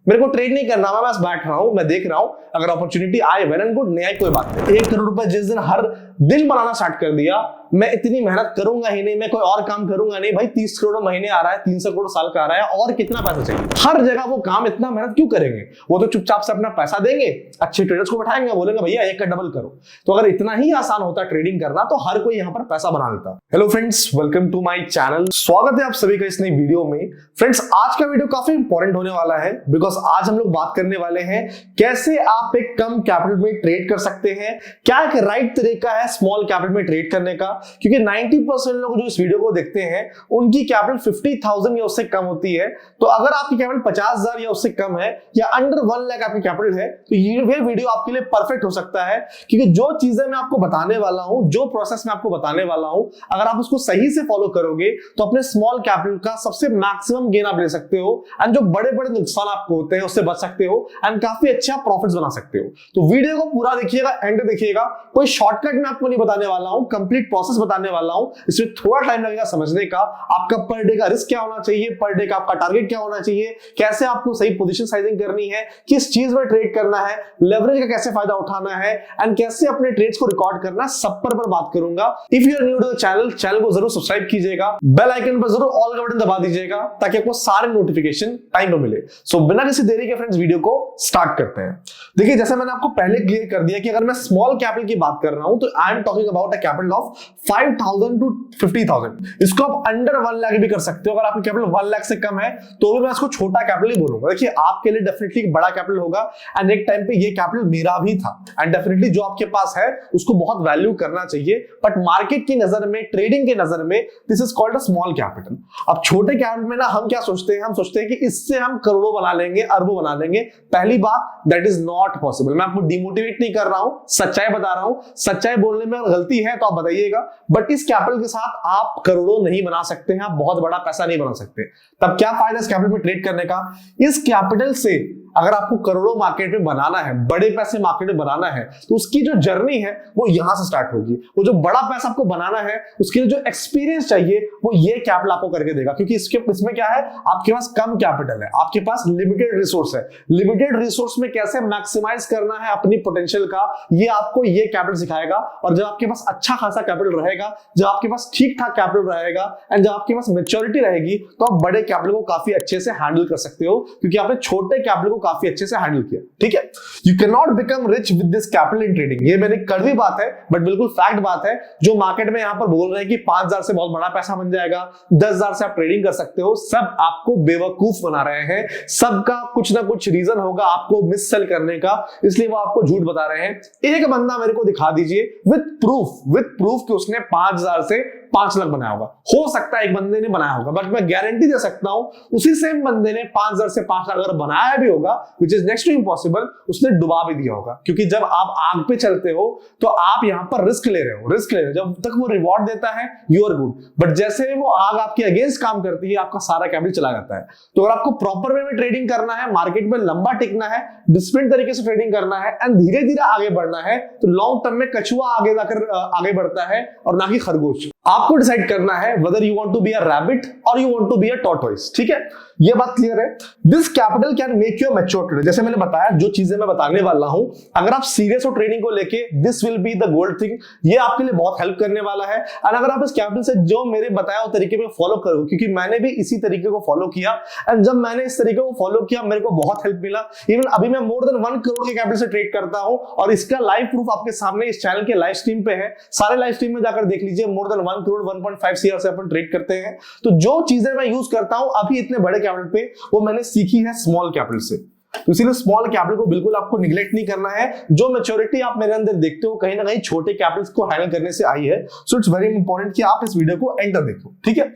मेरे को ट्रेड नहीं करना, मैं बस बैठ रहा हूं, मैं देख रहा हूं, अगर अपॉर्चुनिटी आए वेल एंड गुड, नहीं आए कोई बात नहीं। 1 करोड़ रुपए जिस दिन हर दिन बनाना स्टार्ट कर दिया, मैं इतनी मेहनत करूंगा ही नहीं, मैं कोई और काम करूंगा नहीं। भाई 30 करोड़ महीने आ रहा है, 300 करोड़ साल का आ रहा है, और कितना पैसा चाहिए? हर जगह वो काम इतना मेहनत क्यों करेंगे? वो तो चुपचाप से अपना पैसा देंगे, अच्छे ट्रेडर्स को बैठाएंगे, बोलेंगे भैया 1 का डबल करो। तो अगर इतना ही आसान होता ट्रेडिंग करना तो हर कोई यहाँ पर पैसा बना लेता। Hello friends, welcome to my channel. स्वागत है आप सभी का इस नई वीडियो में। फ्रेंड्स, आज का वीडियो काफी इंपॉर्टेंट होने वाला है, बिकॉज आज हम लोग बात करने वाले हैं कैसे आप एक कम कैपिटल में ट्रेड कर सकते हैं। क्या एक राइट तरीका है स्मॉल कैपिटल में ट्रेड करने का? क्योंकि 90% लोग जो इस वीडियो को देखते हैं उनकी कैपिटल 50,000 या उससे कम होती है। तो अगर आपकी कैपिटल 50,000 या उससे कम है या अंडर 1 लाख आपकी कैपिटल है, तो ये वीडियो आपके लिए परफेक्ट हो सकता है। क्योंकि जो चीजें मैं आपको बताने वाला हूं, जो प्रोसेस मैं आपको बताने वाला हूं, अगर आप उसको सही से फॉलो करोगे तो अपने स्मॉल कैपिटल का सबसे मैक्सिमम गेन आप ले सकते हो, एंड जो बड़े बड़े नुकसान आपको होते हैं उससे बच सकते हो, एंड काफी अच्छा प्रॉफिट्स बना सकते हो। तो वीडियो को पूरा देखिएगा, एंड देखिएगा। कोई शॉर्टकट मैं आपको नहीं बताने वाला हूं, कंप्लीट प्रोसेस बताने वाला हूं। इसमें थोड़ा टाइम लगेगा समझने का। आपका पर डे का रिस्क क्या होना चाहिए, पर डे का आपका टारगेट क्या होना चाहिए, कैसे आपको सही पोजीशन साइजिंग करनी है, किस चीज में ट्रेड करना है, लेवरेज का कैसे फायदा उठाना है, एंड कैसे अपने ट्रेड्स को रिकॉर्ड करना है, सब पर बात करूंगा। If you are new to the channel को जरूर सब्सक्राइब कीजिएगा, बेल आइकन पर जरूर ऑल का बटन दबा दीजिएगा ताकि आपको सारे नोटिफिकेशन टाइम पर मिले। सो बिना किसी देरी के फ्रेंड्स वीडियो को स्टार्ट करते हैं। देखिए, जैसे मैंने आपको पहले क्लियर कर दिया कि अगर मैं स्मॉल कैपिटल की बात कर रहा हूं तो I am talking about a capital of 5,000 to 50,000। इसको आप अंडर 1 लाख भी कर सकते हो। अगर आपकी कैपिटल 1 लाख से कम है तो भी मैं इसको छोटा कैपिटल ही बोलूंगा। देखिए, आपके लिए डेफिनेटली बड़ा कैपिटल होगा, एंड एक टाइम पे ये कैपिटल मेरा भी था, एंड डेफिनेटली जो आपके पास है उसको बहुत वैल्यू करना चाहिए। बट मार्केट की नजर में, ट्रेडिंग की नजर में, this is called a small capital. अब छोटे कैपिटल में ना हम क्या सोचते हैं, हम सोचते हैं कि इससे हम करोड़ों बना लेंगे, अरबों बना लेंगे। पहली बात, दैट इज नॉट पॉसिबल। मैं आपको डिमोटिवेट नहीं कर रहा हूं, सच्चाई बता रहा हूं। सच्चाई बोलने में गलती है तो आप बताइएगा, बट इस कैपिटल के साथ आप करोड़ों नहीं बना सकते हैं, आप बहुत बड़ा पैसा नहीं बना सकते। तब क्या फायदा इस कैपिटल में ट्रेड करने का? इस कैपिटल से अगर आपको करोड़ों मार्केट में बनाना है, बड़े पैसे मार्केट में बनाना है, तो उसकी जो जर्नी है वो यहां से स्टार्ट होगी। वो जो बड़ा पैसा आपको बनाना है उसके लिए जो एक्सपीरियंस चाहिए वो ये कैपिटल आपको करके देगा। क्योंकि इसमें क्या है, आपके पास कम कैपिटल है, आपके पास लिमिटेड रिसोर्स है। लिमिटेड रिसोर्स में कैसे मैक्सिमाइज करना है अपनी पोटेंशियल का, ये आपको ये कैपिटल सिखाएगा। और जब आपके पास अच्छा खासा कैपिटल रहेगा, जब आपके पास ठीक ठाक कैपिटल रहेगा, एंड जब आपके पास मैच्योरिटी रहेगी, तो आप बड़े कैपिटल को काफी अच्छे से हैंडल कर सकते हो, क्योंकि आपने छोटे कैपिटल को काफी अच्छे से हैंडल किया। ठीक है, you can not become rich with this capital in trading. ये मैंने कड़वी बात है बट बिल्कुल फैक्ट बात है। जो मार्केट में यहां पर बोल रहे हैं कि 5,000 से बहुत बड़ा पैसा बन जाएगा, 10,000 से आप ट्रेडिंग कर सकते हो, सब आपको बेवकूफ बना रहे हैं। सबका कुछ ना कुछ रीजन होगा आपको मिस सेल करने का, इसलिए वो आपको झूठ बता रहे हैं। एक बंदा मेरे को दिखा दीजिए विद प्रूफ कि उसने 5,000 से 5 लाख बनाया होगा। हो सकता है एक बंदे ने बनाया होगा, बट मैं गारंटी दे सकता हूं उसी सेम बंदे ने 5,000 से 5 लाख अगर बनाया भी होगा, which is next to impossible, उसने डुबा भी दिया होगा। क्योंकि जब आप आग पे चलते हो तो आप यहां पर रिस्क ले रहे हो। जब तक वो रिवॉर्ड देता है यू आर गुड, बट जैसे वो आग आपके अगेंस्ट काम करती है, आपका सारा कैपिटल चला जाता है। तो अगर आपको प्रॉपर वे में ट्रेडिंग करना है, मार्केट में लंबा टिकना है, डिसिप्लिन तरीके से ट्रेडिंग करना है, एंड धीरे धीरे आगे बढ़ना है, तो लॉन्ग टर्म में कछुआ आगे जाकर आगे बढ़ता है और ना कि खरगोश। आपको डिसाइड करना है whether you want to be a rabbit or you want to be a tortoise। ठीक है, ये बात क्लियर है। This capital can make you mature trader. जैसे मैंने बताया, जो चीजें मैं बताने वाला हूं, अगर आप सीरियस हो ट्रेडिंग को लेके, this will be the gold thing. ये आपके लिए बहुत हेल्प करने वाला है। और अगर आप इस कैपिटल से जो मेरे बताया हुए तरीके में फॉलो करो, क्योंकि मैंने भी इसी तरीके को फॉलो किया, एंड जब मैंने इस तरीके को फॉलो किया मेरे को बहुत हेल्प मिला। इवन अभी मैं मोर देन 1 करोड़ के कैपिटल से ट्रेड करता हूं, और इसका लाइव प्रूफ आपके सामने इस चैनल के लाइव स्ट्रीम पे है। सारे लाइव स्ट्रीम में जाकर देख लीजिए, मोर देन 1 करोड़ 1.5 CR से अपन ट्रेड करते हैं। तो जो चीजें मैं यूज करता हूं अभी इतने बड़े कैपिटल पे, वो मैंने सीखी है स्मॉल कैपिटल से। तो इसीलिए स्मॉल कैपिटल को बिल्कुल आपको निगलेक्ट नहीं करना है। जो मैच्योरिटी आप मेरे अंदर देखते हो कहीं ना कहीं छोटे कैपिटल्स को हैंडल करने से आई है। सो इट्स वेरी इंपॉर्टेंट कि आप इस वीडियो को एंड तक देखो। ठीक है,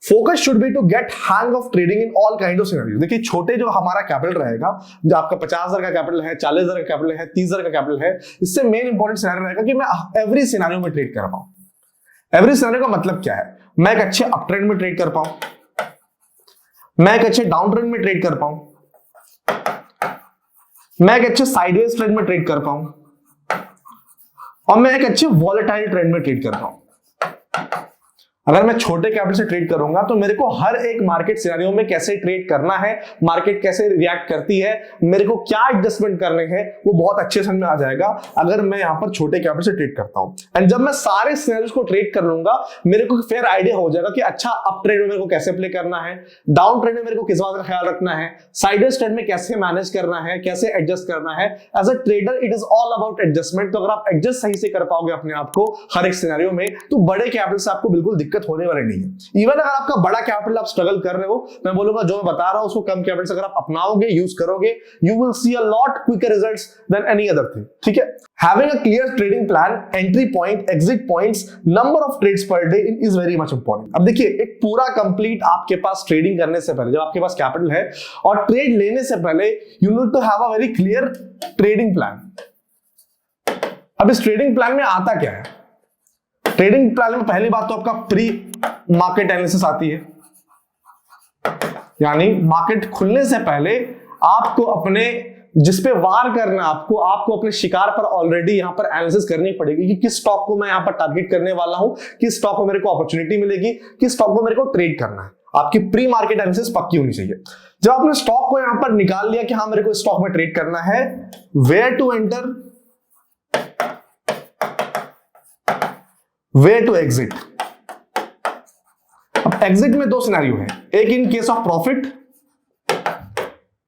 focus should be to get hang of trading in all kind of scenario. देखिए, छोटे जो हमारा कैपिटल रहेगा, जो आपका 50,000 का कैपिटल है, 40,000 का कैपिटल है, 30,000 का कैपिटल है, इससे मेन इंपॉर्टेंट सिनेरियो रहेगा कि मैं एवरी सिनेरियो में ट्रेड कर पाऊं। एवरी सिनेरियो का मतलब क्या है? मैं एक अच्छे अप ट्रेंड में ट्रेड कर पाऊं, मैं एक अच्छे डाउन ट्रेंड में ट्रेड कर पाऊं, मैं एक अच्छे साइडवेज ट्रेंड में ट्रेड कर पाऊं, और मैं एक अच्छे वॉलेटाइल ट्रेंड में ट्रेड कर पाऊं। अगर मैं छोटे कैपिटल से ट्रेड करूंगा तो मेरे को हर एक मार्केट सिनेरियो में कैसे ट्रेड करना है, मार्केट कैसे रिएक्ट करती है, मेरे को क्या एडजस्टमेंट करने हैं, वो बहुत अच्छे समझ में आ जाएगा अगर मैं यहाँ पर छोटे कैपिटल से ट्रेड करता हूँ। एंड जब मैं सारे सिनेरियोस को ट्रेड कर लूंगा मेरे को फेयर आइडिया हो जाएगा कि अच्छा अप ट्रेड में मेरे को कैसे प्ले करना है, डाउन ट्रेड में मेरे को किस बात का ख्याल रखना है, साइडवेज ट्रेड में कैसे मैनेज करना है, कैसे एडजस्ट करना है। As a trader it is all about adjustment. तो अगर आप एडजस्ट सही से कर पाओगे अपने आप को हर एक सिनेरियो में तो बड़े कैपिटल से आपको बिल्कुल दिक्कत होने वाली नहीं है। इवन अगर आपका बड़ा कैपिटल आप स्ट्रगल कर रहे हो, मैं बोलूंगा जो मैं बता रहा हूं उसको कम कैपिटल से अगर आप अपनाओगे, यूज करोगे, you will see a lot quicker results than any other thing. ठीक है, having a clear trading plan, entry point, exit points, number of trades per day is very much important. अब देखिए एक पूरा कंप्लीट आपके पास trading करने से पहले, जब आपके पास कैपिटल है और ट्रेड लेने से पहले, you need to have a very clear trading plan. अब इस ट्रेडिंग प्लान में आता क्या है? ट्रेडिंग प्लान में पहली बात तो आपका प्री मार्केट एनालिसिस आती है, यानी मार्केट खुलने से पहले आपको अपने जिस पे वार करना, आपको अपने शिकार पर ऑलरेडी यहां पर एनालिसिस करनी पड़ेगी कि किस स्टॉक को मैं यहां पर टारगेट करने वाला हूं, किस स्टॉक को मेरे को अपॉर्चुनिटी मिलेगी, किस स्टॉक को मेरे को ट्रेड करना है। आपकी प्री मार्केट एनालिसिस पक्की होनी चाहिए। जब आपने स्टॉक को यहां पर निकाल लिया कि हाँ मेरे को स्टॉक में ट्रेड करना है, where to enter, where to exit. अब एग्जिट में दो सिनेरियो है, एक इन केस ऑफ प्रॉफिट,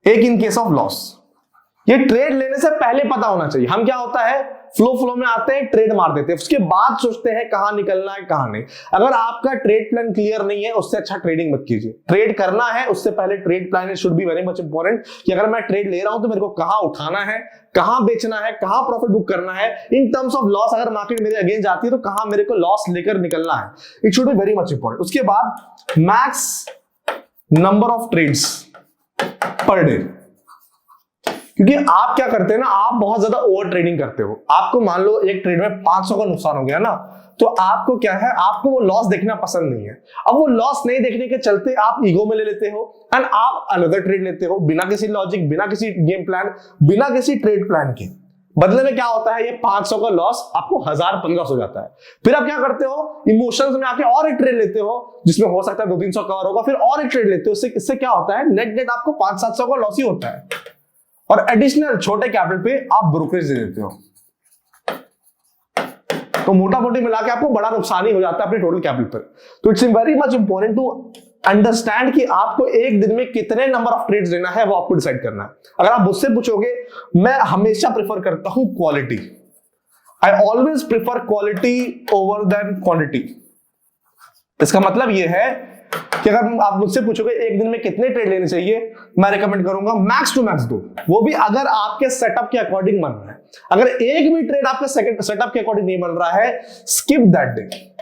एक इन केस ऑफ लॉस। ये ट्रेड लेने से पहले पता होना चाहिए। हम क्या होता है फ्लो में आते हैं, ट्रेड मार देते हैं, उसके बाद सोचते हैं कहां निकलना है कहां नहीं। अगर आपका ट्रेड प्लान क्लियर नहीं है उससे अच्छा ट्रेडिंग मत कीजिए। ट्रेड करना है उससे पहले trade plan should be very much important कि अगर मैं ट्रेड ले रहा हूं तो मेरे को कहां उठाना है, कहां बेचना है, कहां प्रॉफिट बुक करना है। इन टर्म्स ऑफ लॉस अगर मार्केट मेरे अगेंस्ट जाती है तो कहां मेरे को लॉस लेकर निकलना है, it should be very much important. उसके बाद max number of trades per day, क्योंकि आप क्या करते हैं ना, आप बहुत ज्यादा ओवर ट्रेडिंग करते हो। आपको मान लो एक ट्रेड में 500 का नुकसान हो गया ना, तो आपको क्या है, आपको वो लॉस देखना पसंद नहीं है। अब वो लॉस नहीं देखने के चलते आप ईगो में ले लेते हो एंड आप अनदर ट्रेड लेते हो बिना किसी लॉजिक, बिना किसी गेम प्लान, बिना किसी ट्रेड प्लान के। बदले में क्या होता है, ये 500 का लॉस आपको 1000-1500 हो जाता है। फिर आप क्या करते हो, इमोशंस में आके और एक ट्रेड लेते हो जिसमें हो सकता है 200-300 कवर होगा, फिर और एक ट्रेड लेते हो। इससे क्या होता है, नेट आपको 500-700 का लॉस ही होता है और एडिशनल छोटे कैपिटल पे आप ब्रोकरेज दे देते हो। तो मोटा मोटी मिला के आपको बड़ा नुकसान ही हो जाता है अपने टोटल कैपिटल पर। तो it's very much important to understand कि आपको एक दिन में कितने नंबर ऑफ ट्रेड्स लेना है वो आपको डिसाइड करना है। अगर आप मुझसे पूछोगे, मैं हमेशा प्रेफर करता हूं quality. I always prefer quality over than quantity. इसका मतलब यह है कि अगर आप मुझसे पूछोगे एक दिन में कितने ट्रेड लेने चाहिए, मैं रिकमेंड करूंगा मैक्स टू मैक्स 2, वो भी अगर आपके सेटअप के अकॉर्डिंग बन रहा है। अगर एक भी ट्रेड आपके सेटअप के अकॉर्डिंग नहीं बन रहा है, स्किप दैट डे।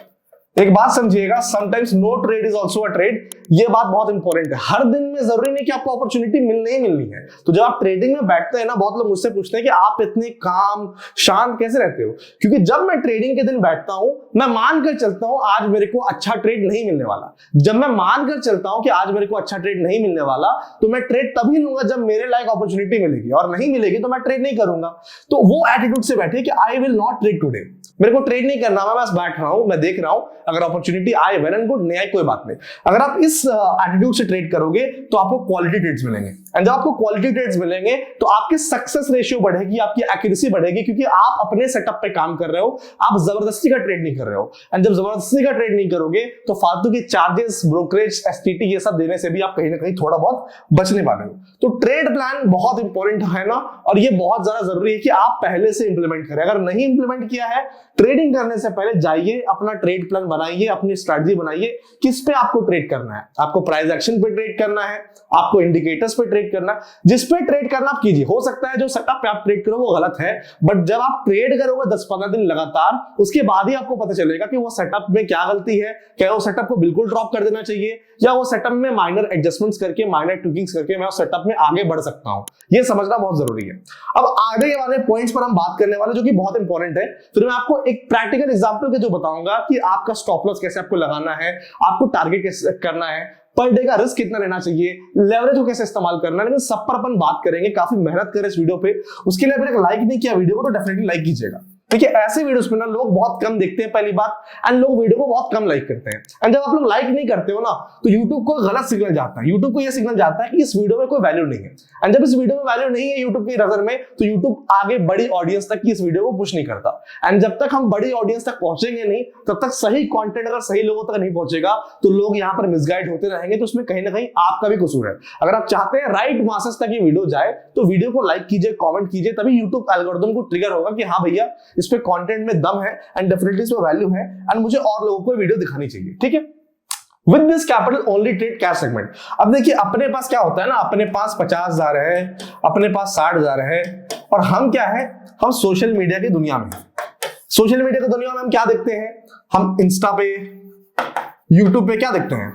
एक बात समझिएगा, sometimes no trade is also a trade. ये बात बहुत इंपॉर्टेंट है। हर दिन में जरूरी नहीं कि आपको अपॉर्चुनिटी मिलनी ही मिलनी है। तो जब आप ट्रेडिंग में बैठते हैं ना, बहुत लोग मुझसे पूछते हैं कि आप इतने काम शांत कैसे रहते हो, क्योंकि जब मैं ट्रेडिंग के दिन बैठता हूं, मैं मानकर चलता हूं आज मेरे को अच्छा ट्रेड नहीं मिलने वाला। जब मैं मानकर चलता हूं कि आज मेरे को अच्छा ट्रेड नहीं मिलने वाला, तो मैं ट्रेड तभी लूंगा जब मेरे लायक अपॉर्चुनिटी मिलेगी, और नहीं मिलेगी तो मैं ट्रेड नहीं करूंगा। तो वो एटीट्यूड से बैठे कि I will not trade today, मेरे को ट्रेड नहीं करना, मैं बस बैठ रहा हूं, मैं देख रहा हूं, अगर अपॉर्चुनिटी आए वेल एंड गुड, नहीं आए कोई बात नहीं। अगर आप इस एटीट्यूड से ट्रेड करोगे तो आपको क्वालिटी ट्रेड्स मिलेंगे, एंड जब आपको क्वालिटी ट्रेड्स मिलेंगे तो आपकी सक्सेस रेशियो बढ़ेगी, आपकी एक्यूरेसी बढ़ेगी, क्योंकि आप अपने सेटअप पे काम कर रहे हो, आप जबरदस्ती का ट्रेड नहीं कर रहे हो। एंड जब जबरदस्ती का ट्रेड नहीं करोगे तो फालतू की चार्जेस, ब्रोकरेज, एसटीटी ये सब देने से भी आप कहीं ना कहीं थोड़ा बहुत बचने वाले हो। तो ट्रेड प्लान बहुत इंपॉर्टेंट है ना, और ये बहुत ज्यादा जरूरी है कि आप पहले से इंप्लीमेंट करें। अगर नहीं इंप्लीमेंट किया है, ट्रेडिंग करने से पहले जाइए अपना ट्रेड प्लान बनाइए, अपनी स्ट्रेटजी बनाइए, किस पे आपको ट्रेड करना है। आपको प्राइस एक्शन पे ट्रेड करना है, आपको इंडिकेटर्स पे ट्रेड करना है, जिस पे ट्रेड करना आप कीजिए। हो सकता है जो सेटअप पे आप ट्रेड करो वो गलत है, बट जब आप ट्रेड करोगे 10-15 दिन लगातार, उसके बाद ही आपको पता चलेगा कि वो सेटअप में क्या गलती है, क्या वो सेटअप को बिल्कुल ड्रॉप कर देना चाहिए, या वो सेटअप में माइनर एडजस्टमेंट्स करके, माइनर ट्विकिंग्स करके मैं उस सेटअप में आगे बढ़ सकता हूं। ये समझना बहुत जरूरी है। अब आगे वाले पॉइंट्स पर हम बात करने वाले जो कि बहुत इंपॉर्टेंट है। फिर मैं आपको एक प्रैक्टिकल एग्जांपल के जो बताऊंगा कि आपका स्टॉप लॉस कैसे आपको लगाना है, आपको टारगेट कैसे करना है, पर डे का रिस्क कितना लेना चाहिए, लेवरेज को कैसे इस्तेमाल करना है, लेकिन सब पर अपन बात करेंगे। काफी मेहनत करें इस वीडियो पे। उसके लिए अगर लाइक नहीं किया वीडियो को तो डेफिनेटली लाइक कीजिएगा। ठीक है, ऐसे वीडियोस पे ना लोग बहुत कम देखते हैं पहली बात, एंड लोग वीडियो को बहुत कम लाइक करते हैं। एंड जब आप लोग लाइक नहीं करते हो ना, तो यूट्यूब को गलत सिग्नल जाता है, यूट्यूब को यह सिग्नल जाता है कि इस वीडियो में कोई वैल्यू नहीं है। एंड जब इस वीडियो में वैल्यू नहीं है यूट्यूब की नजर में, तो यूट्यूब आगे बड़ी ऑडियंस तक की इस वीडियो को पुश नहीं करता। एंड जब तक हम बड़ी ऑडियंस तक पहुंचेंगे नहीं, तब तक सही कंटेंट अगर सही लोगों तक नहीं पहुंचेगा, तो लोग यहाँ पर मिसगाइड होते रहेंगे। तो उसमें कहीं ना कहीं आपका भी कसूर है। अगर आप चाहते हैं राइट मासेस तक ये वीडियो जाए, तो वीडियो को लाइक कीजिए, कमेंट कीजिए, तभी यूट्यूब एल्गोरिथम को ट्रिगर होगा कि हाँ भैया, इस पे कंटेंट में दम है एंड डेफिनेटली इसमें वैल्यू है एंड मुझे और लोगों को वीडियो दिखानी चाहिए। ठीक है, with this capital only trade cash segment. अब देखिए अपने पास क्या होता है ना, अपने पास 50,000 है, अपने पास 60,000 है, और हम क्या है, हम सोशल मीडिया की दुनिया में, सोशल मीडिया की दुनिया में हम क्या देखते हैं, हम इंस्टा पे, यूट्यूब पे क्या देखते हैं,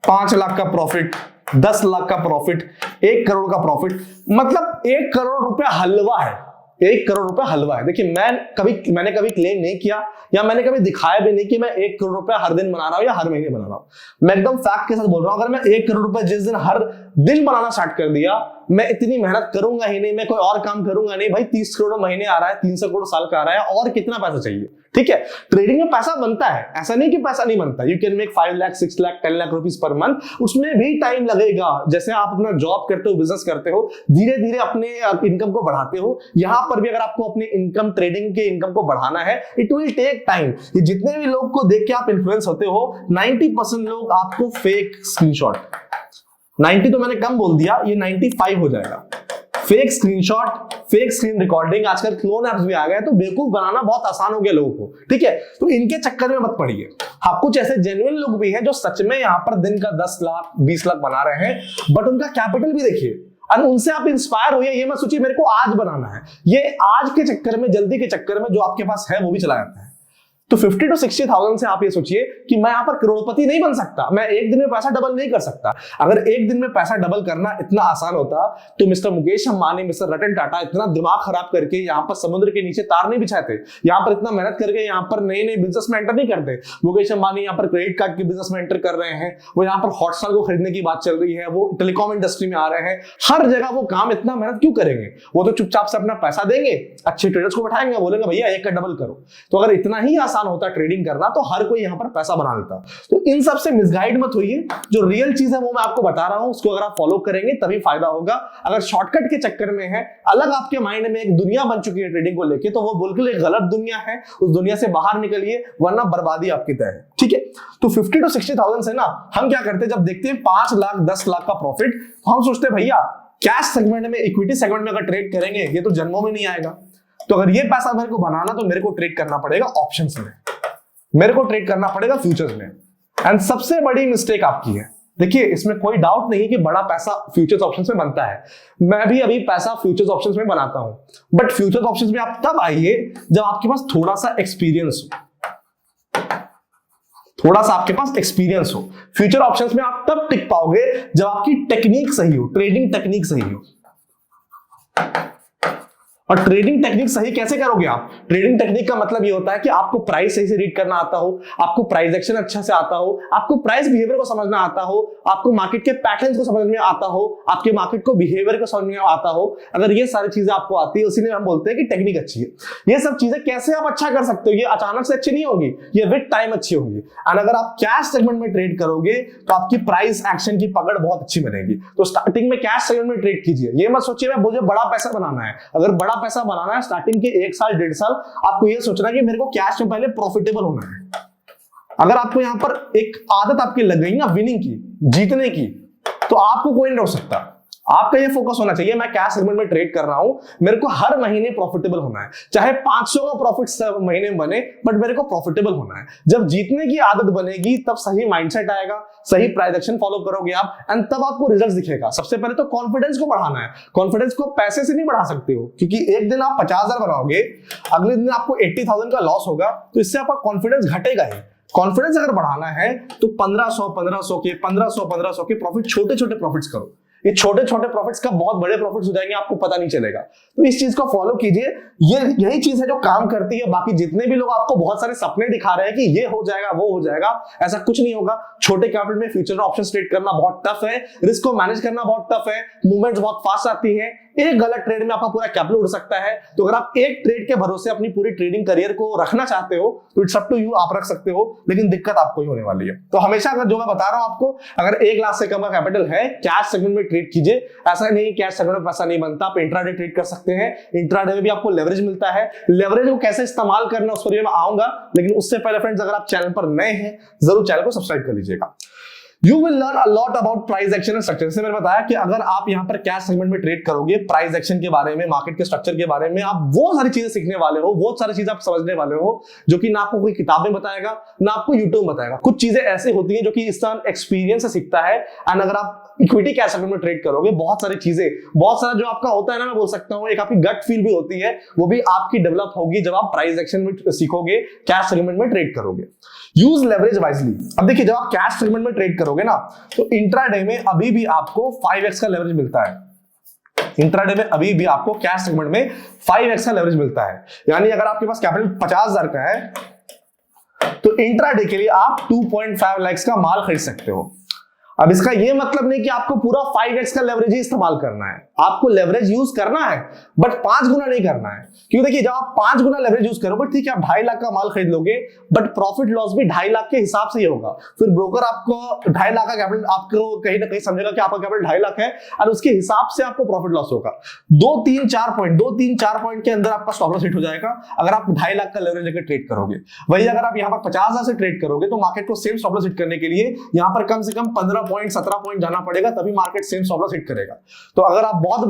5 लाख का प्रॉफिट, 10 लाख का प्रॉफिट, 1 करोड़ का प्रॉफिट, मतलब 1 करोड़ रुपया हलवा है, 1 करोड़ रुपया हलवा है। देखिए मैंने कभी क्लेम नहीं किया या मैंने कभी दिखाया भी नहीं कि मैं 1 करोड़ रुपया हर दिन बना रहा हूं या हर महीने बना रहा हूं। मैं एकदम फैक्ट के साथ बोल रहा हूं, अगर मैं 1 करोड़ रुपया जिस दिन हर दिन बनाना स्टार्ट कर दिया, मैं इतनी मेहनत करूंगा ही नहीं, मैं कोई और काम करूंगा नहीं। भाई 30 करोड़ महीने आ रहा है, 300 करोड़ साल का आ रहा है, और कितना पैसा चाहिए। ठीक है, ट्रेडिंग में पैसा बनता है, ऐसा नहीं कि पैसा नहीं बनता। You can make 5 lakh 6 lakh 10 lakh rupees per month, उसमें भी टाइम लगेगा। जैसे आप अपना जॉब करते हो, बिजनेस करते हो, धीरे धीरे अपने इनकम को बढ़ाते हो, यहां पर भी अगर आपको अपने इनकम, ट्रेडिंग के इनकम को बढ़ाना है, इट विल टेक टाइम। ये जितने भी लोग को देख के आप इन्फ्लुएंस होते हो, 90% लोग आपको फेक स्क्रीनशॉट, 90 तो मैंने कम बोल दिया, ये 95 हो जाएगा। Fake screenshot, fake screen recording, आजकल क्लोन ऐप्स भी आ गए, तो बेवकूफ बनाना बहुत आसान हो गया लोगों को। ठीक है, तो इनके चक्कर में मत पड़िए। हाँ, कुछ ऐसे जेन्युइन लोग भी हैं जो सच में यहाँ पर दिन का 10 लाख 20 लाख बना रहे हैं, बट उनका कैपिटल भी देखिए, और उनसे आप इंस्पायर होइए। ये मत सोचिए मेरे को आज बनाना है, ये आज के चक्कर में, जल्दी के चक्कर में जो आपके पास है वो भी चला जाता है। तो 50 to 60,000 से आप ये सोचिए कि मैं यहां पर करोड़पति नहीं बन सकता, मैं एक दिन में पैसा डबल नहीं कर सकता। अगर एक दिन में पैसा डबल करना इतना आसान होता, तो मिस्टर मुकेश अंबानी, मिस्टर रतन टाटा इतना दिमाग खराब करके यहाँ पर समुद्र के नीचे तार नहीं बिछाते, यहाँ पर इतना मेहनत करके यहाँ पर नए नए बिजनेस में एंटर नहीं करते। मुकेश अंबानी यहाँ पर क्रेडिट कार्ड के बिजनेस में एंटर कर रहे हैं, वो यहाँ पर हॉटस्टार को खरीदने की बात चल रही है, वो टेलीकॉम इंडस्ट्री में आ रहे हैं, हर जगह वो काम इतना मेहनत क्यों करेंगे? वो तो चुपचाप से अपना पैसा देंगे, अच्छे ट्रेडर्स को बैठाएंगे, बोलेंगे भैया एक का डबल करो। तो अगर इतना ही आसान होता ट्रेडिंग करना, तो हर कोई यहां पर पैसा बना लेता। तो इन सब से मिसगाइड मत होइए, जो रियल चीज है वो मैं आपको बता रहा हूं, उसको अगर आप फॉलो करेंगे तभी फायदा होगा। अगर शॉर्टकट के चक्कर में है, अलग आपके माइंड में एक दुनिया बन चुकी है ट्रेडिंग को लेके, तो वो बिल्कुल एक गलत दुनिया है, उस दुनिया से बाहर निकलिए, वरना बर्बादी आपकी तय है। ठीक है, तो 50 to 60,000 से ना हम क्या करते हैं, जब देखते हैं 5 लाख 10 लाख का प्रॉफिट, हम सोचते हैं भैया कैश सेगमेंट में, इक्विटी सेगमेंट में अगर ट्रेड करेंगे, ये तो जन्मों में नहीं आएगा। तो अगर ये पैसा मेरे को बनाना, तो मेरे को ट्रेड करना पड़ेगा ऑप्शंस में, मेरे को ट्रेड करना पड़ेगा फ्यूचर्स में। एंड सबसे बड़ी मिस्टेक आपकी है, देखिए इसमें कोई डाउट नहीं कि बड़ा पैसा फ्यूचर्स ऑप्शंस में बनता है, मैं भी अभी पैसा फ्यूचर्स ऑप्शंस में बनाता हूं, बट फ्यूचर्स ऑप्शंस में आप तब आइए जब आपके पास थोड़ा सा एक्सपीरियंस हो, थोड़ा सा आपके पास एक्सपीरियंस हो। फ्यूचर ऑप्शंस में आप तब टिक पाओगे जब आपकी टेक्निक सही हो, ट्रेडिंग टेक्निक सही हो। और ट्रेडिंग टेक्निक सही कैसे करोगे आप? ट्रेडिंग टेक्निक का मतलब ये होता है कि आपको प्राइस सही से रीड करना आता हो, आपको प्राइस एक्शन अच्छा से आता हो, आपको प्राइस बिहेवियर को समझना आता हो, आपको मार्केट के पैटर्न्स को समझ में आता हो, आपके मार्केट को बिहेवियर को समझ में आता हो। अगर ये सारी चीजें आपको आती है, उसीलिए हम बोलते हैं कि टेक्निक अच्छी है। ये सब चीजें कैसे आप अच्छा कर सकते हो? ये अचानक से अच्छी नहीं होगी, ये विद टाइम अच्छी होगी। और अगर आप कैश सेगमेंट में ट्रेड करोगे, तो आपकी प्राइस एक्शन की पकड़ बहुत अच्छी बनेगी। तो स्टार्टिंग में कैश सेगमेंट में ट्रेड कीजिए, ये मत सोचिए मुझे बड़ा पैसा बनाना है। अगर बड़ा पैसा बनाना है, स्टार्टिंग के 1 साल 1.5 साल आपको ये सोचना है कि मेरे को कैश में पहले प्रॉफिटेबल होना है। अगर आपको यहां पर एक आदत आपकी लग गई ना विनिंग की, जीतने की, तो आपको कोई नहीं रोक सकता। आपका ये फोकस होना चाहिए, मैं कैश सेगमेंट में ट्रेड कर रहा हूं, मेरे को हर महीने प्रॉफिटेबल होना है, चाहे 500 का प्रॉफिट महीने में बने, बट मेरे को प्रॉफिटेबल होना है। जब जीतने की आदत बनेगी, तब सही माइंडसेट आएगा, सही प्राइस एक्शन फॉलो करोगे आप, एंड तब आपको रिजल्ट्स दिखेगा। सबसे पहले तो कॉन्फिडेंस को बढ़ाना है। कॉन्फिडेंस को पैसे से नहीं बढ़ा सकते हो, क्योंकि एक दिन आप 50,000 बनाओगे, अगले दिन आपको 80,000 का लॉस होगा, तो इससे आपका कॉन्फिडेंस घटेगा ही। कॉन्फिडेंस अगर बढ़ाना है तो 1500 के प्रॉफिट, छोटे छोटे प्रॉफिट्स करो। ये छोटे छोटे प्रॉफिट्स का बहुत बड़े प्रॉफिट्स हो जाएंगे, आपको पता नहीं चलेगा। तो इस चीज को फॉलो कीजिए, यही चीज है जो काम करती है। बाकी जितने भी लोग आपको बहुत सारे सपने दिखा रहे हैं कि ये हो जाएगा वो हो जाएगा, ऐसा कुछ नहीं होगा। छोटे कैपिटल में फ्यूचर ऑप्शन ट्रेड करना बहुत टफ है, रिस्क को मैनेज करना बहुत टफ है, मूवमेंट्स बहुत फास्ट आती है, एक गलत ट्रेड में आपका पूरा कैपिटल उड़ सकता है। तो अगर आप एक ट्रेड के भरोसे अपनी पूरी ट्रेडिंग करियर को रखना चाहते हो तो इट्स अप टू यू, आप रख सकते हो, लेकिन दिक्कत आपको ही होने वाली है। तो हमेशा अगर जो मैं बता रहा हूं आपको, अगर 1 लाख से कम का कैपिटल है, कैश सेगमेंट में ट्रेड कीजिए। ऐसा नहीं कैश सेगमेंट में पैसा नहीं बनता, आप इंट्राडे ट्रेड कर सकते हैं। इंट्राडे में भी आपको लेवरेज मिलता है। लेवरेज को कैसे इस्तेमाल करना उस पर मैं आऊंगा, लेकिन उससे पहले फ्रेंड्स अगर आप चैनल पर नए हैं जरूर चैनल को सब्सक्राइब कर लीजिएगा। You will learn a lot about price action and structure। जैसे मैंने बताया कि अगर आप यहां पर कैश सेगमेंट में ट्रेड करोगे, प्राइस एक्शन के बारे में, मार्केट के स्ट्रक्चर के बारे में आप बहुत सारी चीजें सीखने वाले हो, बहुत सारी चीजें आप समझने वाले हो, जो कि ना आपको कोई किताब में बताएगा ना आपको यूट्यूब बताएगा। कुछ चीजें ऐसी होती हैं जो कि इंसान एक्सपीरियंस से सीखता है। एंड अगर आप इक्विटी कैश सेगमेंट में ट्रेड करोगे, बहुत सारी चीजें, बहुत सारा जो आपका होता है ना, मैं बोल सकता हूं एक आपकी गट फील भी होती है, वो भी आपकी डेवलप होगी जब आप प्राइस एक्शन में सीखोगे, कैश सेगमेंट में ट्रेड करोगे। Use leverage wisely. अब देखिए, जब आप कैश सेगमेंट में ट्रेड करोगे ना, तो इंट्राडे में अभी भी आपको 5x का लेवरेज मिलता है। इंट्राडे में अभी भी आपको कैश सेगमेंट में 5x का लेवरेज मिलता है। यानी अगर आपके पास कैपिटल 50,000 का है तो इंट्राडे के लिए आप 2.5 लाख का माल खरीद सकते हो। अब इसका यह मतलब नहीं कि आपको पूरा 5x का लेवरेज ही इस्तेमाल करना है, आपको लेवरेज यूज करना है बट 5 गुना नहीं करना है। क्यों? देखिए, जब आप 5 गुना लेवरेज यूज करोगे, ठीक है, आप 2.5 लाख का माल खरीद लोगे, बट प्रॉफिट लॉस भी 2.5 लाख के हिसाब से ही होगा। फिर ब्रोकर आपको 2.5 लाख का कैपिटल, आपको कहीं ना कहीं समझेगा कि आपका कैपिटल 2.5 लाख है और उसके हिसाब से आपको प्रॉफिट लॉस होगा। 2-3-4 पॉइंट के अंदर आपका स्टॉप लॉस हिट हो जाएगा अगर आप 2.5 लाख का लेवरेज लेकर ट्रेड करोगे। वही अगर आप यहाँ पर 50,000 से ट्रेड करोगे तो मार्केट को सेम स्टॉप लॉस हिट करने के लिए यहाँ पर कम से कम 15 पॉइंट 17 पॉइंट जाना पड़ेगा, तभी market same stop loss hit करेगा। तो अगर आप बहुत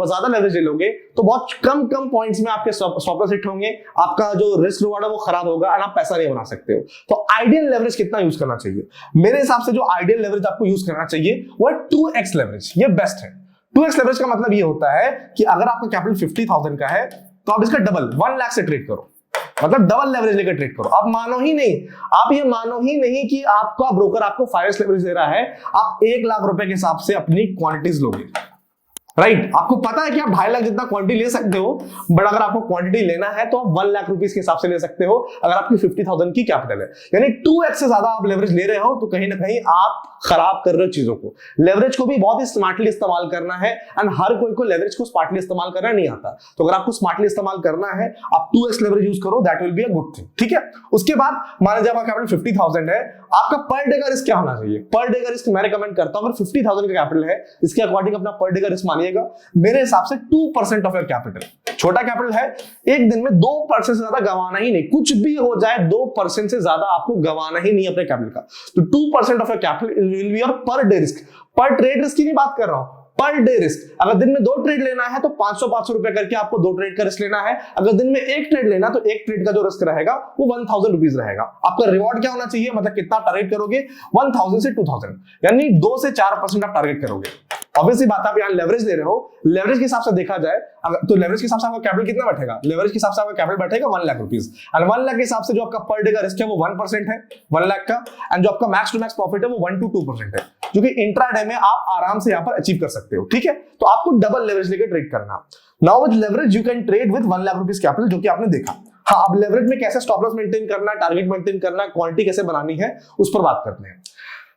ज्यादा लेवरेज ले लोगे तो बहुत कम पॉइंट्स में आपके स्टॉप लॉस हिट होंगे, आपका जो रिस्क रिवॉर्ड है वो खराब होगा और आप पैसा नहीं बना सकते हो। तो आइडियल लेवरेज कितना यूज करना चाहिए? मेरे हिसाब से जो आइडियल लेवरेज आपको यूज करना चाहिए वो है 2x लेवरेज। ये बेस्ट है। 2x लेवरेज का मतलब ये होता है कि अगर आपका कैपिटल 50,000 का है तो आप इसका डबल 1 लाख से ट्रेड करो, मतलब डबल लेवरेज लेकर ट्रेड करो। आप ये मानो ही नहीं कि आपका ब्रोकर आपको 5x लेवरेज दे रहा है। आप 1 लाख रुपए के हिसाब से अपनी क्वांटिटीज लोगे, राइट? आपको पता है कि आप 2.5 लाख जितना क्वांटिटी ले सकते हो, बट अगर आपको क्वांटिटी लेना है तो आप 1 लाख रुपीस के हिसाब से ले सकते हो अगर आपकी 50,000 की कैपिटल है। यानी 2x से ज्यादा आप लेवरेज ले रहे हो तो कहीं ना कहीं आप खराब कर रहे हो चीजों को। लेवरेज को भी बहुत ही स्मार्टली इस्तेमाल करना है एंड हर कोई को लेवरेज को स्मार्टली इस्तेमाल करना नहीं आता। तो अगर आपको स्मार्टली इस्तेमाल करना है, आप 2x लेवरेज यूज करो, that will be a good thing. ठीक है, उसके बाद मान लीजिए आपका कैपिटल 50,000 है, आपका पर डे का रिस्क क्या होना चाहिए? पर डे का रिस्क मैं रिकमेंड करता हूं, अगर 50,000 का कैपिटल है, इसके अकॉर्डिंग अपना पर डे का रिस्क मानिएगा मेरे हिसाब से 2% ऑफ योर कैपिटल। छोटा कैपिटल है, एक दिन में 2% से ज्यादा गंवाना ही नहीं, कुछ भी हो जाए 2% से ज्यादा आपको गंवाना ही नहीं अपने कैपिटल का। तो 2% of your capital will be your per day risk. पर ट्रेड रिस्क की नहीं बात कर रहा हूं, पर डे रिस्क। अगर दिन में 2 ट्रेड लेना है तो 500 रुपए करके आपको 2 ट्रेड का रिस्क लेना है। अगर दिन में 1 ट्रेड लेना तो 1 ट्रेड का जो रिस्क रहेगा वो 1000 रुपीज रहेगा। आपका रिवॉर्ड क्या होना चाहिए, मतलब कितना टारगेट करोगे? 1000 से 2000, यानी 2 से 4% आप टारगेट करोगे। ऑब्वियसली बात, आप यहाँ लेवरेज ले रहे हो, लेवरेज के हिसाब से देखा जाए तो लेवरेज के हिसाब से आपका कैपिटल कितना बैठेगा? लेवरेज के हिसाब से आपका कैपिटल बैठेगा 1 लाख रुपीस, और 1 लाख के हिसाब से जो आपका पर डे का रिस्क है वो 1% है 1 लाख का, एंड जो आपका मैक्स टू मैक्स प्रॉफिट है वो 1 to 2% है, जो कि इंट्राडे में आप आराम से यहाँ पर अचीव कर सकते हो। ठीक है, तो आपको डबल लेवरेज लेकर ट्रेड करना। Now with leverage you can trade with 1 lakh rupees capital, जो कि आपने देखा। हाँ, अब लेवरेज में कैसे स्टॉप लॉस मेंटेन करना है, टारगेट मेंटेन करना है, क्वांटिटी कैसे बनानी है, उस पर बात करते हैं।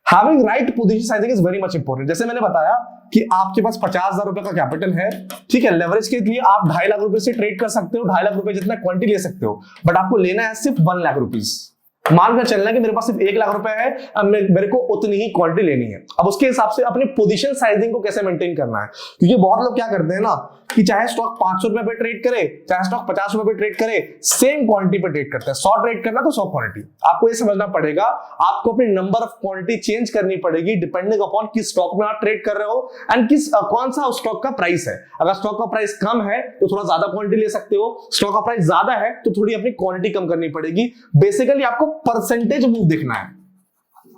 Having right position sizing is very much important। जैसे मैंने बताया कि आपके पास 50,000 रुपए का कैपिटल है, ठीक है, लेवरेज के लिए आप 2.5 लाख रुपए से ट्रेड कर सकते हो, 2.5 लाख रुपए जितना क्वांटिटी ले सकते हो, बट आपको लेना है सिर्फ 1 लाख रुपीस। मानकर चलना कि मेरे पास सिर्फ 1 लाख रुपए है, अब मेरे को उतनी ही क्वांटिटी लेनी है। अब उसके हिसाब से अपनी पोजीशन साइजिंग को कैसे मेंटेन करना है, क्योंकि बहुत लोग क्या करते हैं ना कि चाहे स्टॉक 500 रुपए पे ट्रेड करे, चाहे स्टॉक 50 रुपए पे ट्रेड करे, सेम क्वांटिटी पे ट्रेड करते हैं। 100 ट्रेड करना तो 100 क्वांटिटी। आपको ये समझना पड़ेगा, आपको अपनी नंबर ऑफ क्वांटिटी चेंज करनी पड़ेगी डिपेंडिंग अपॉन किस स्टॉक में आप ट्रेड कर रहे हो एंड कौन सा स्टॉक का प्राइस है। अगर स्टॉक का प्राइस कम है तो थोड़ा ज्यादा क्वांटिटी ले सकते हो, स्टॉक का प्राइस ज्यादा है तो थोड़ी अपनी क्वांटिटी कम करनी पड़ेगी। बेसिकली आपको परसेंटेज मूव देखना है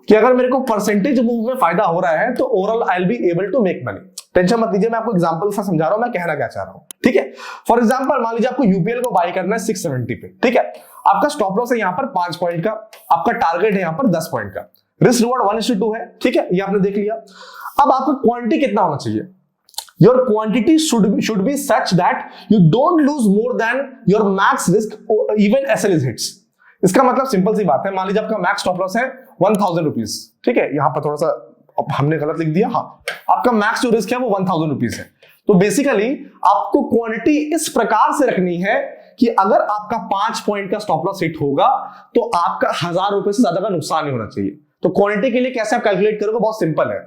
कि अगर मेरे को परसेंटेज मूव में फायदा हो रहा है तो overall I will be able to make money. Tension मत लीजिए, मैं आपको एग्जांपल से समझा रहा हूं मैं कहना क्या चाह रहा हूं। ठीक है, फॉर एग्जांपल मान लीजिए आपको यूपीएल को बाय करना है 670 पे, ठीक है, आपका स्टॉप लॉस है यहां पर 5 पॉइंट का, आपका टारगेट है यहां पर 10 पॉइंट का, रिस्क रिवॉर्ड 1:2 है, ठीक है, ये आपने देख लिया। अब आपका क्वांटिटी कितना होना चाहिए? Your quantity should be such that you don't lose more than your max risk even SL is hits। इसका मतलब सिंपल सी बात है, मान लीजिए आपका मैक्स स्टॉप लॉस है 1000 रुपीज, ठीक है, यहां पर थोड़ा सा हमने गलत लिख दिया, हाँ, आपका मैक्स जो रिस्क है वो 1000 रुपीज है, तो बेसिकली आपको क्वांटिटी इस प्रकार से रखनी है कि अगर आपका 5 पॉइंट का स्टॉप लॉस हिट होगा तो आपका 1000 रुपए से ज्यादा का नुकसान नहीं होना चाहिए। तो क्वांटिटी के लिए कैसे आप कैलकुलेट करोगे, बहुत सिंपल है।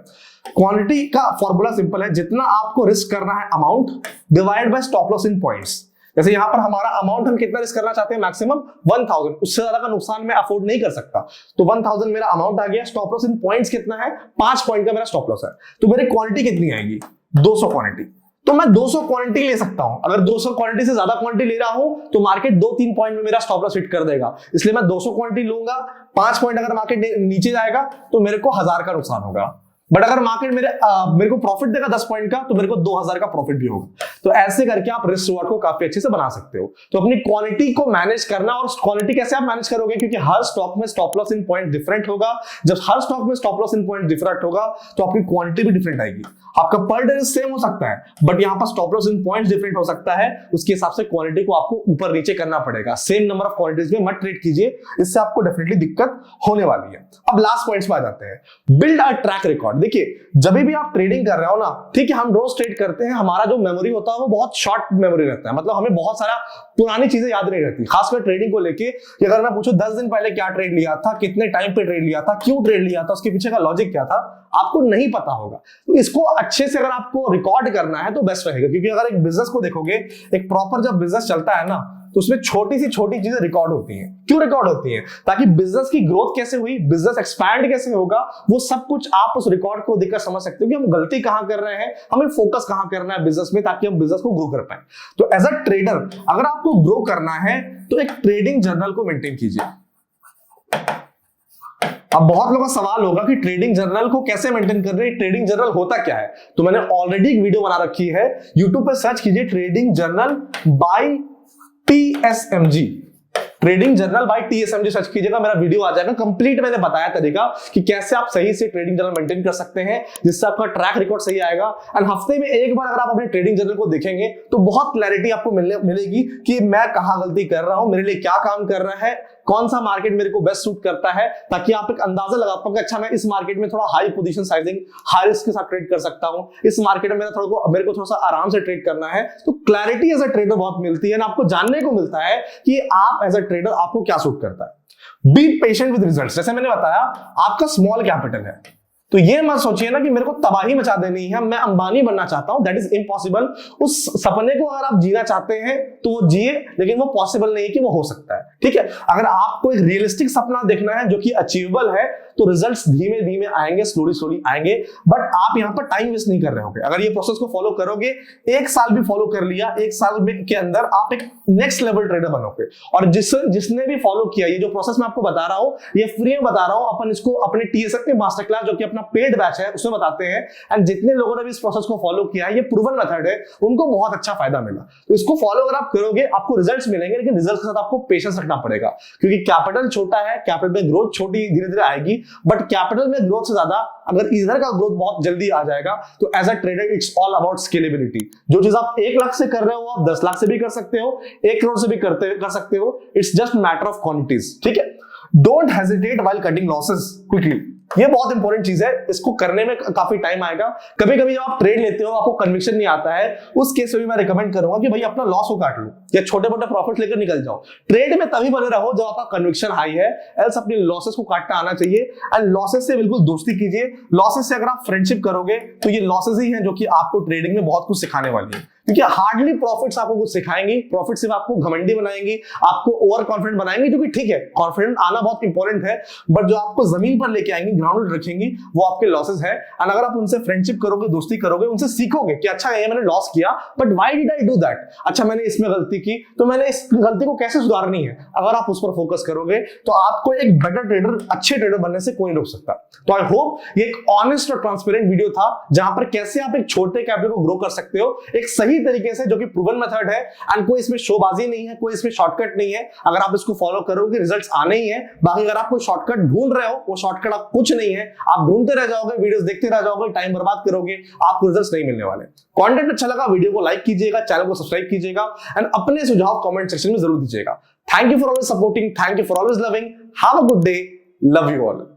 क्वांटिटी का फॉर्मूला सिंपल है, जितना आपको रिस्क करना है amount divide by stop loss in points. जैसे यहां पर हमारा अमाउंट हम कितना रिस्क करना चाहते हैं, मैक्सिमम 1000, उससे ज्यादा का नुकसान मैं अफोर्ड नहीं कर सकता। तो 1000 मेरा अमाउंट आ गया, स्टॉप लॉस इन पॉइंट्स कितना है, 5 पॉइंट का मेरा स्टॉप लॉस है। तो मेरी क्वांटिटी कितनी आएगी, 200 क्वांटिटी। तो मैं 200 क्वांटिटी ले सकता हूं। अगर 200 क्वांटिटी से ज्यादा क्वांटिटी ले रहा हूं तो मार्केट 2-3 पॉइंट में मेरा स्टॉप लॉस हिट कर देगा, इसलिए मैं 200 क्वांटिटी लूंगा। 5 पॉइंट अगर मार्केट नीचे जाएगा तो मेरे को 1000 का नुकसान होगा। बट अगर मार्केट मेरे को प्रॉफिट देगा 10 पॉइंट का तो मेरे को 2000 का प्रॉफिट भी होगा। तो ऐसे करके आप रिस्क रिवॉर्ड को काफी अच्छे से बना सकते हो। तो अपनी क्वालिटी को मैनेज करना, और क्वालिटी कैसे आप मैनेज करोगे, क्योंकि हर स्टॉक में stop loss in point different होगा। जब हर स्टॉक में stop loss in point different होगा तो आपकी क्वालिटी भी डिफरेंट आएगी। आपका पर डे सेम हो सकता है बट यहां पर stop loss in points different हो सकता है, उसके हिसाब से क्वालिटी को आपको ऊपर नीचे करना पड़ेगा। सेम नंबर ऑफ क्वांटिटीज में मत ट्रेड कीजिए, इससे आपको डेफिनेटली दिक्कत होने वाली है। अब लास्ट पॉइंट्स पे आ जाते हैं, बिल्ड अ ट्रैक रिकॉर्ड। देखिए जब भी आप ट्रेडिंग कर रहे हो ना, ठीक है, हम रोज ट्रेड करते हैं, हमारा जो मेमोरी होता है वो बहुत शॉर्ट मेमोरी रहता है, मतलब हमें बहुत सारा पुरानी चीजें याद नहीं रहती, खासकर ट्रेडिंग को लेके। अगर मैं पूछूं 10 दिन पहले क्या ट्रेड लिया था, कितने टाइम पे ट्रेड लिया था, क्यों ट्रेड लिया था, उसके पीछे का लॉजिक क्या था, आपको नहीं पता होगा। तो इसको अच्छे से अगर आपको रिकॉर्ड करना है तो बेस्ट रहेगा, क्योंकि अगर एक बिजनेस को देखोगे, एक प्रॉपर जब बिजनेस चलता है ना तो उसमें छोटी सी छोटी चीजें रिकॉर्ड होती हैं। क्यों रिकॉर्ड होती हैं, ताकि बिजनेस की ग्रोथ कैसे हुई, बिजनेस एक्सपैंड कैसे होगा, वो सब कुछ आप उस रिकॉर्ड को देखकर समझ सकते हो कि हम गलती कहां कर रहे हैं, हमें फोकस कहां करना है बिजनेस में, ताकि हम बिजनेस को ग्रो कर पाए। तो एज अ ट्रेडर अगर आपको ग्रो करना है तो एक ट्रेडिंग जर्नल को मेंटेन कीजिए। अब बहुत लोगों का सवाल होगा कि ट्रेडिंग जर्नल को कैसे मेंटेन कर रहे हैं, ट्रेडिंग जर्नल होता क्या है। तो मैंने ऑलरेडी एक वीडियो बना रखी है, यूट्यूब पे सर्च कीजिए trading journal by TSMG, trading journal by TSMG search कीजिएगा, मेरा वीडियो आ जाएगा। कंप्लीट मैंने बताया तरीका कि कैसे आप सही से ट्रेडिंग जर्नल मेंटेन कर सकते हैं, जिससे आपका ट्रैक रिकॉर्ड सही आएगा। एंड हफ्ते में एक बार अगर आप अपने ट्रेडिंग जर्नल को देखेंगे तो बहुत क्लैरिटी आपको मिलेगी कि मैं कहां गलती कर रहा हूं, मेरे लिए क्या काम कर रहा है, कौन सा मार्केट मेरे को बेस्ट सूट करता है, ताकि आप एक अंदाजा लगा पाओ कि अच्छा मैं इस मार्केट में थोड़ा high position sizing, high risk के साथ ट्रेड कर सकता हूं, इस मार्केट में मेरे को थोड़ा सा आराम से ट्रेड करना है। तो क्लैरिटी एज अ ट्रेडर बहुत मिलती है ना, आपको जानने को मिलता है कि आप एज अ ट्रेडर आपको क्या सूट करता है। Be patient with results. जैसे मैंने बताया आपका स्मॉल कैपिटल है, तो ये मत सोचिए ना कि मेरे को तबाही मचा देनी है, मैं अंबानी बनना चाहता हूं, दैट इज इम्पॉसिबल। उस सपने को अगर आप जीना चाहते हैं तो वो जिए, लेकिन वो पॉसिबल नहीं है कि वो हो सकता है। ठीक है, अगर आपको एक रियलिस्टिक सपना देखना है जो कि अचीवेबल है तो रिजल्ट्स धीमे धीमे आएंगे, स्लोली आएंगे, बट आप यहां पर टाइम वेस्ट नहीं कर रहे होगे। अगर ये प्रोसेस को फॉलो करोगे, 1 साल भी फॉलो कर लिया, 1 साल के अंदर आप एक नेक्स्ट लेवल ट्रेडर बनोगे। और जिसने भी फॉलो किया, ये जो प्रोसेस मैं आपको बता रहा हूं ये फ्री में बता रहा हूं, अपन इसको अपने TSM मास्टर क्लास जो कि अपना पेड बैच है उसमें बताते हैं। एंड जितने लोगों ने भी इस प्रोसेस को फॉलो किया है, ये प्रूवन मेथड है, उनको बहुत अच्छा फायदा मिला। तो इसको फॉलो अगर आप करोगे आपको रिजल्ट्स मिलेंगे, लेकिन रिजल्ट्स के साथ आपको पेशेंस रखना पड़ेगा, क्योंकि कैपिटल छोटा है, कैपिटल में ग्रोथ छोटी धीरे धीरे आएगी, बट कैपिटल में ग्रोथ से ज्यादा अगर इधर का ग्रोथ बहुत जल्दी आ जाएगा तो as a trader it's all about scalability. जो चीज आप 1 लाख से कर रहे हो आप 10 लाख से भी कर सकते हो, 1 करोड़ से भी कर सकते हो। It's just matter of quantities. ठीक है, don't hesitate while cutting losses quickly. ये बहुत इंपॉर्टेंट चीज है, इसको करने में काफी टाइम आएगा। कभी कभी जब आप ट्रेड लेते हो आपको कन्विक्शन नहीं आता है, उस केस में भी मैं रिकमेंड करूंगा कि भाई अपना लॉस को काट लो या छोटे मोटे प्रॉफिट लेकर निकल जाओ। ट्रेड में तभी बने रहो जब आपका कन्विक्शन हाई है, एल्स अपने लॉसेस को काटना आना चाहिए। एंड लॉसेस से बिल्कुल दोस्ती कीजिए। लॉसेस से अगर आप फ्रेंडशिप करोगे तो ये लॉसेस ही हैं जो कि आपको ट्रेडिंग में बहुत कुछ सिखाने वाली है, क्योंकि हार्डली प्रॉफिट्स आपको कुछ सिखाएंगी। प्रॉफिट सिर्फ आपको घमंडी बनाएंगी, आपको ओवर कॉन्फिडेंट बनाएंगी, जो कि ठीक है, कॉन्फिडेंट आना बहुत इंपॉर्टेंट है, बट जो आपको जमीन पर लेके आएंगी, ग्राउंड रखेंगी, वो आपके लॉसेस है। एंड अगर आप उनसे फ्रेंडशिप करोगे, दोस्ती करोगे, उनसे सीखोगे कि अच्छा ये मैंने लॉस किया but why did I do that, अच्छा मैंने इसमें गलती की तो मैंने इस गलती को कैसे सुधारनी है, अगर आप उस पर फोकस करोगे तो आपको एक बेटर ट्रेडर, अच्छे ट्रेडर बनने से कोई नहीं रोक सकता। तो आई होप ये एक ऑनेस्ट और ट्रांसपेरेंट वीडियो था, जहां पर कैसे आप एक छोटे कैपिटल को ग्रो कर सकते हो एक सही तरीके से, जो कि प्रूवन मेथड है। एंड कोई इसमें शोबाजी नहीं है, कोई इसमें शॉर्टकट नहीं है। अगर आप इसको फॉलो करोगे रिजल्ट्स आने ही है। बाकी अगर आप कोई शॉर्टकट ढूंढ रहे हो, वो शॉर्टकट आप कुछ नहीं है, आप ढूंढते रह जाओगे, वीडियोस देखते रह जाओगे, टाइम बर्बाद करोगे, आपको रिजल्ट्स नहीं मिलने वाले। कंटेंट अच्छा लगा, वीडियो को लाइक कीजिएगा, चैनल को सब्सक्राइब कीजिएगा एंड अपने सुझाव कमेंट सेक्शन में जरूर दीजिएगा। Thank you for always supporting, thank you for always loving, have a good day, love you all.